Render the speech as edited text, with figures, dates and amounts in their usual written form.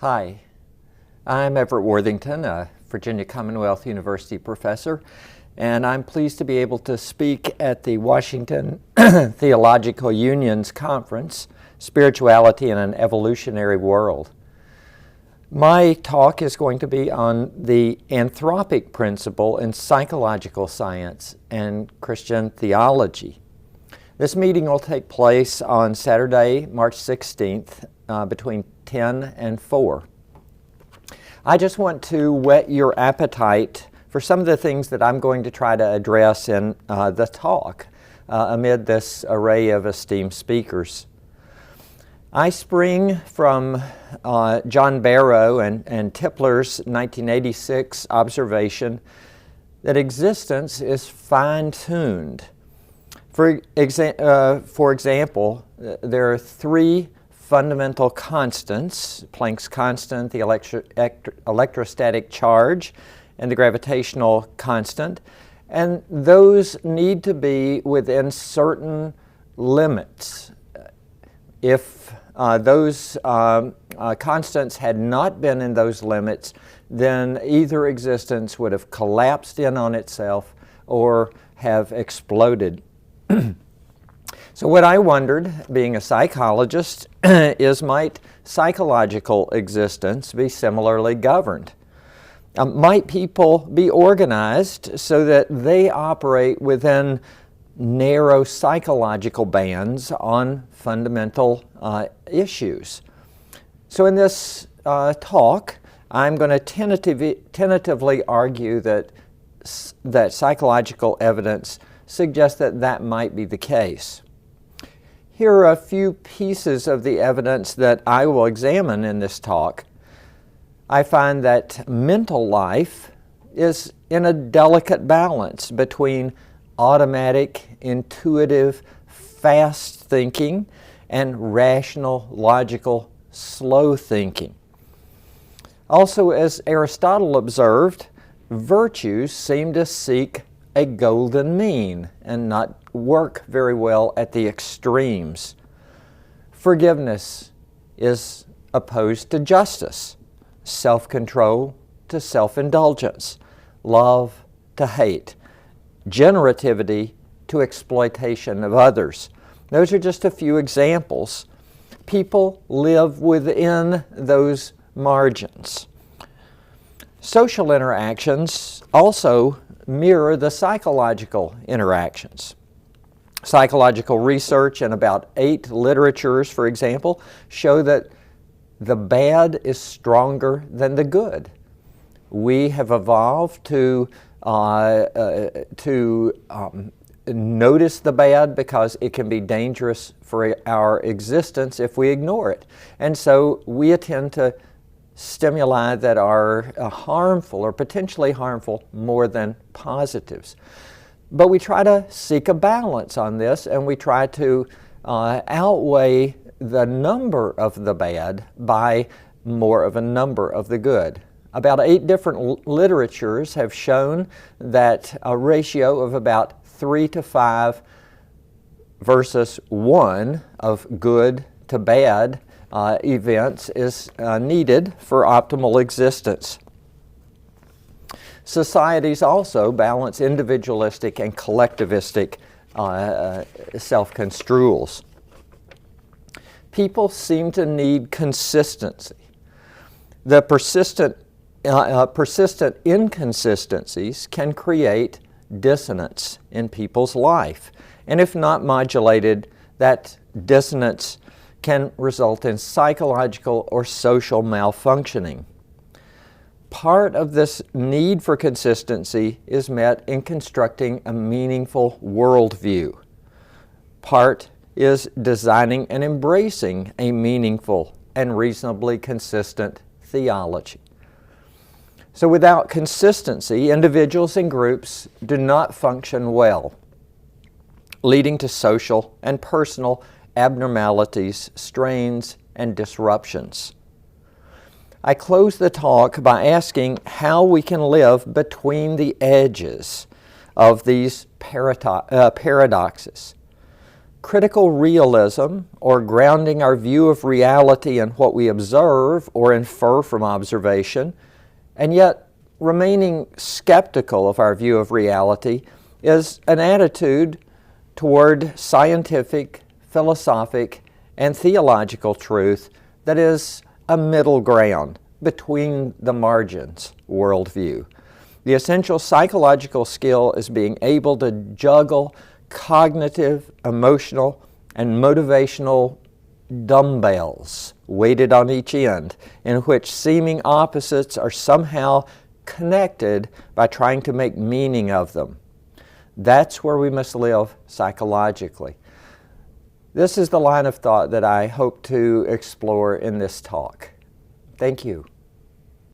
Hi, I'm Everett Worthington, a Virginia Commonwealth University professor, and I'm pleased to be able to speak at the Washington Theological Union's conference, Spirituality in an Evolutionary World. My talk is going to be on the Anthropic principle in psychological science and Christian theology. This meeting will take place on Saturday, March 16th, between 10 and 4. I just want to whet your appetite for some of the things that I'm going to try to address in the talk amid this array of esteemed speakers. I spring from John Barrow and Tipler's 1986 observation that existence is fine-tuned. For example, there are three fundamental constants: Planck's constant, the electrostatic charge, and the gravitational constant, and those need to be within certain limits. If those constants had not been in those limits, then either existence would have collapsed in on itself or have exploded. So what I wondered, being a psychologist, is might psychological existence be similarly governed? Might people be organized so that they operate within narrow psychological bands on fundamental issues? So in this talk, I'm going to tentatively argue that psychological evidence suggests that that might be the case. Here are a few pieces of the evidence that I will examine in this talk. I find that mental life is in a delicate balance between automatic, intuitive, fast thinking and rational, logical, slow thinking. Also, as Aristotle observed, virtues seem to seek a golden mean and not work very well at the extremes. Forgiveness is opposed to justice, self-control to self-indulgence, love to hate, generativity to exploitation of others. Those are just a few examples. People live within those margins. Social interactions also mirror the psychological interactions. Psychological research in about 8 literatures, for example, show that the bad is stronger than the good. We have evolved to notice the bad because it can be dangerous for our existence if we ignore it. And so we attend to stimuli that are harmful or potentially harmful more than positives. But we try to seek a balance on this, and we try to outweigh the number of the bad by more of a number of the good. About 8 different literatures have shown that a ratio of about 3 to 5 versus 1 of good to bad events is needed for optimal existence. Societies also balance individualistic and collectivistic self-construals. People seem to need consistency. The persistent inconsistencies can create dissonance in people's life, and if not modulated, that dissonance can result in psychological or social malfunctioning. Part of this need for consistency is met in constructing a meaningful worldview. Part is designing and embracing a meaningful and reasonably consistent theology. So without consistency, individuals and groups do not function well, leading to social and personal abnormalities, strains, and disruptions. I close the talk by asking how we can live between the edges of these paradoxes. critical realism, or grounding our view of reality in what we observe or infer from observation, and yet remaining skeptical of our view of reality, is an attitude toward scientific, philosophic, and theological truth that is a middle ground between the margins worldview. The essential psychological skill is being able to juggle cognitive, emotional, and motivational dumbbells weighted on each end, in which seeming opposites are somehow connected by trying to make meaning of them. That's where we must live psychologically. This is the line of thought that I hope to explore in this talk. Thank you.